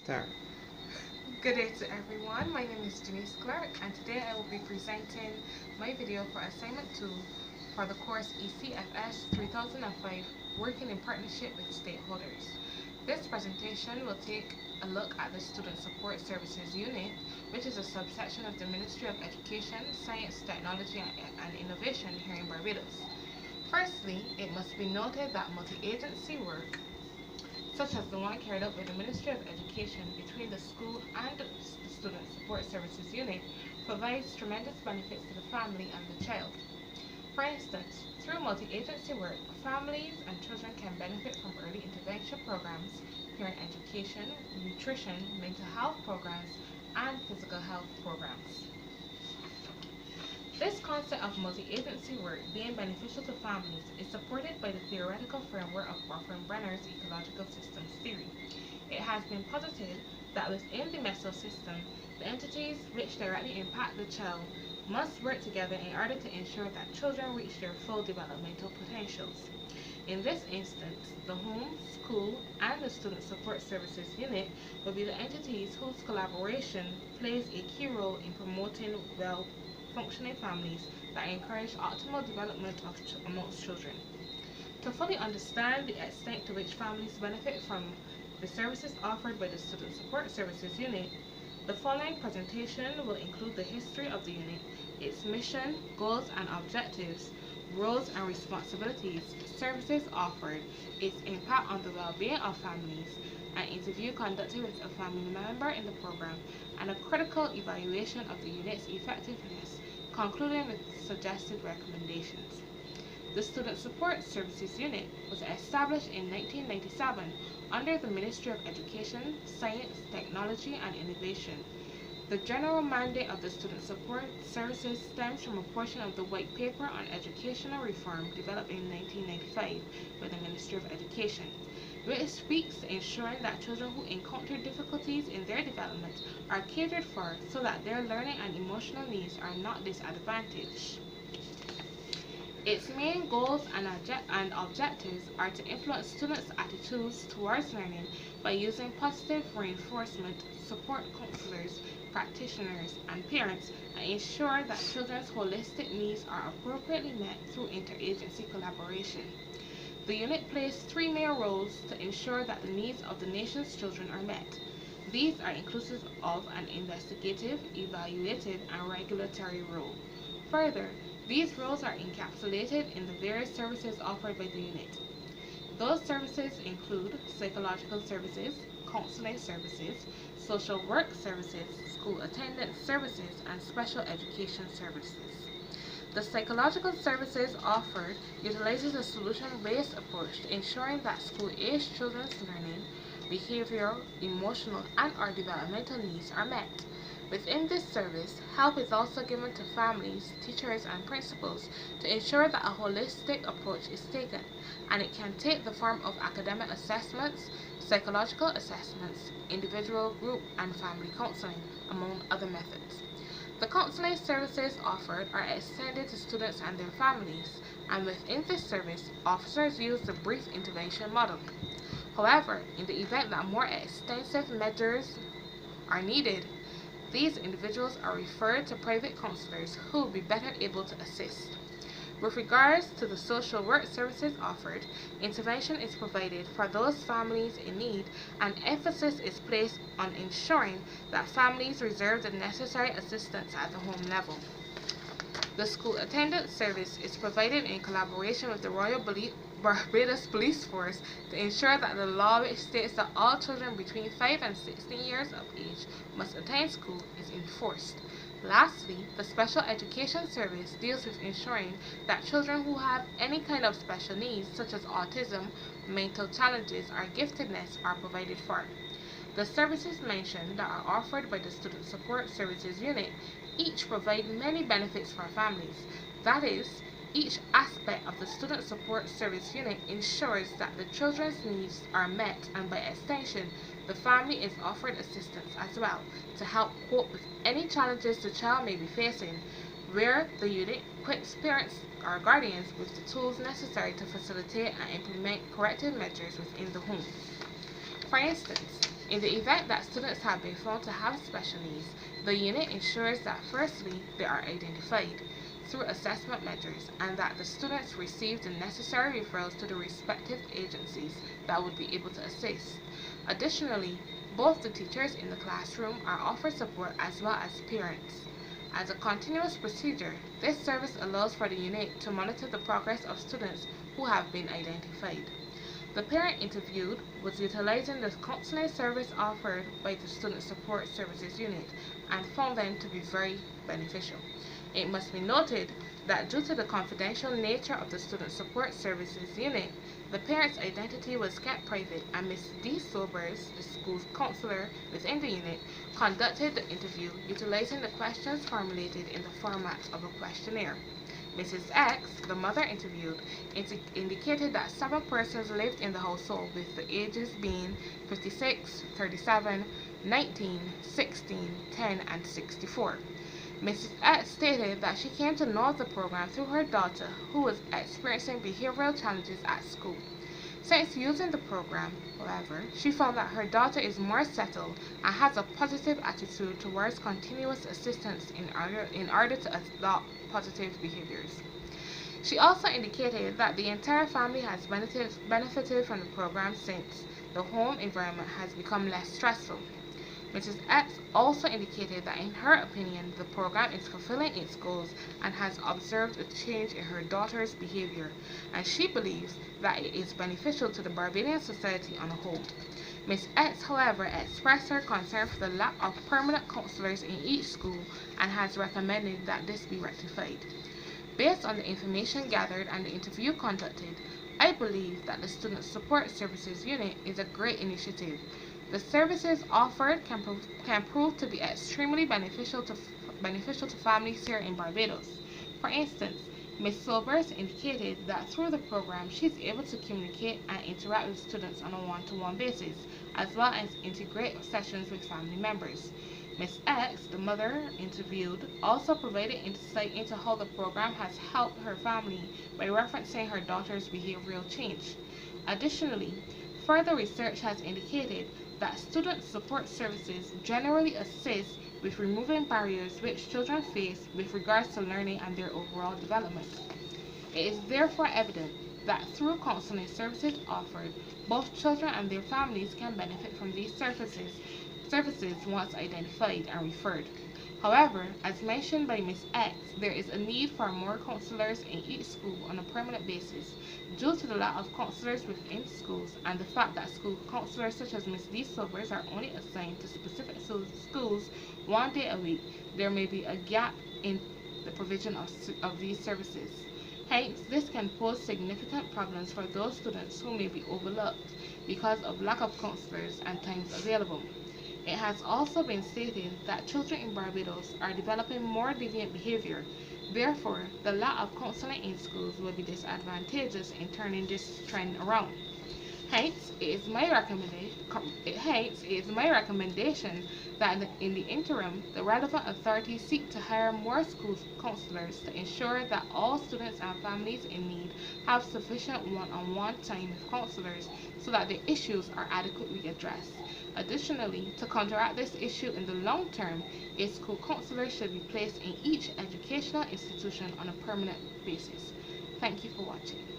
Start. Good day to everyone. My name is Denise Clark, and today I will be presenting my video for assignment 2 for the course ECFS 3005, Working in Partnership with Stakeholders. This presentation will take a look at the Student Support Services Unit, which is a subsection of the Ministry of Education, Science, Technology and Innovation here in Barbados. Firstly, it must be noted that multi-agency work such as the one carried out by the Ministry of Education between the school and the Student Support Services Unit, provides tremendous benefits to the family and the child. For instance, through multi-agency work, families and children can benefit from early intervention programs, parent education, nutrition, mental health programs, and physical health programs. This concept of multi-agency work being beneficial to families is supported by the theoretical framework of Brenner's ecological systems theory. It has been posited that within the mesosystem, the entities which directly impact the child must work together in order to ensure that children reach their full developmental potentials. In this instance, the home, school, and the Student Support Services Unit will be the entities whose collaboration plays a key role in promoting well-functioning families that encourage optimal development amongst children. To fully understand the extent to which families benefit from the services offered by the Student Support Services Unit, the following presentation will include the history of the unit, its mission, goals and objectives, roles and responsibilities, services offered, its impact on the well-being of families, an interview conducted with a family member in the program, and a critical evaluation of the unit's effectiveness, concluding with suggested recommendations. The Student Support Services Unit was established in 1997 under the Ministry of Education, Science, Technology and Innovation. The general mandate of the Student Support Services stems from a portion of the White Paper on Educational Reform developed in 1995 by the Ministry of Education, which speaks to ensuring that children who encounter difficulties in their development are catered for so that their learning and emotional needs are not disadvantaged. Its main goals and objectives are to influence students' attitudes towards learning by using positive reinforcement, support counselors, practitioners, and parents, and ensure that children's holistic needs are appropriately met through interagency collaboration. The unit plays three main roles to ensure that the needs of the nation's children are met. These are inclusive of an investigative, evaluative, and regulatory role. Further, these roles are encapsulated in the various services offered by the unit. Those services include psychological services, counseling services, social work services, school attendance services, and special education services. The psychological services offered utilizes a solution-based approach to ensuring that school-aged children's learning, behavioral, emotional, and/or developmental needs are met. Within this service, help is also given to families, teachers, and principals to ensure that a holistic approach is taken, and it can take the form of academic assessments, psychological assessments, individual, group, and family counseling, among other methods. The counseling services offered are extended to students and their families, and within this service, officers use the brief intervention model. However, in the event that more extensive measures are needed, these individuals are referred to private counselors who will be better able to assist. With regards to the social work services offered, intervention is provided for those families in need, and emphasis is placed on ensuring that families receive the necessary assistance at the home level. The school attendance service is provided in collaboration with the Royal Barbados Police Force to ensure that the law which states that all children between 5 and 16 years of age must attend school is enforced. Lastly, the special education service deals with ensuring that children who have any kind of special needs, such as autism, mental challenges, or giftedness, are provided for. The services mentioned that are offered by the Student Support Services Unit each provide many benefits for families. That is, each aspect of the Student Support Service Unit ensures that the children's needs are met, and by extension, the family is offered assistance as well to help cope with any challenges the child may be facing, where the unit equips parents or guardians with the tools necessary to facilitate and implement corrective measures within the home. For instance, In the event that students have been found to have special needs, the unit ensures that firstly, they are identified through assessment measures and that the students receive the necessary referrals to the respective agencies that would be able to assist. Additionally, both the teachers in the classroom are offered support as well as parents. As a continuous procedure, this service allows for the unit to monitor the progress of students who have been identified. The parent interviewed was utilizing the counseling service offered by the Student Support Services Unit and found them to be very beneficial. It must be noted that due to the confidential nature of the Student Support Services Unit, the parent's identity was kept private and Ms. D. Sobers, the school's counselor within the unit, conducted the interview utilizing the questions formulated in the format of a questionnaire. Mrs. X, the mother interviewed, indicated that 7 persons lived in the household with the ages being 56, 37, 19, 16, 10, and 64. Mrs. X stated that she came to know of the program through her daughter, who was experiencing behavioral challenges at school. Since using the program, however, she found that her daughter is more settled and has a positive attitude towards continuous assistance in order to adopt positive behaviors. She also indicated that the entire family has benefited from the program since the home environment has become less stressful. Mrs. X also indicated that in her opinion, the program is fulfilling its goals and has observed a change in her daughter's behavior, and she believes that it is beneficial to the Barbadian society on a whole. Ms. X, however, expressed her concern for the lack of permanent counselors in each school and has recommended that this be rectified. Based on the information gathered and the interview conducted, I believe that the Student Support Services Unit is a great initiative. The services offered can prove to be extremely beneficial to families here in Barbados. For instance, Ms. Sobers indicated that through the program she is able to communicate and interact with students on a one-to-one basis, as well as integrate sessions with family members. Ms. X, the mother interviewed, also provided insight into how the program has helped her family by referencing her daughter's behavioral change. Additionally, further research has indicated that student support services generally assist with removing barriers which children face with regards to learning and their overall development. It is therefore evident that through counseling services offered, both children and their families can benefit from these services once identified and referred. However, as mentioned by Ms. X, there is a need for more counselors in each school on a permanent basis due to the lack of counselors within schools and the fact that school counselors such as Ms. D. Silvers are only assigned to specific schools 1 day a week. There may be a gap in the provision of these services. Hence, this can pose significant problems for those students who may be overlooked because of lack of counselors and times available. It has also been stated that children in Barbados are developing more deviant behavior. Therefore, the lack of counseling in schools will be disadvantageous in turning this trend around. Hence, it is my recommendation that in the interim, the relevant authorities seek to hire more school counselors to ensure that all students and families in need have sufficient one-on-one time with counselors so that the issues are adequately addressed. Additionally, to counteract this issue in the long term, a school counselor should be placed in each educational institution on a permanent basis. Thank you for watching.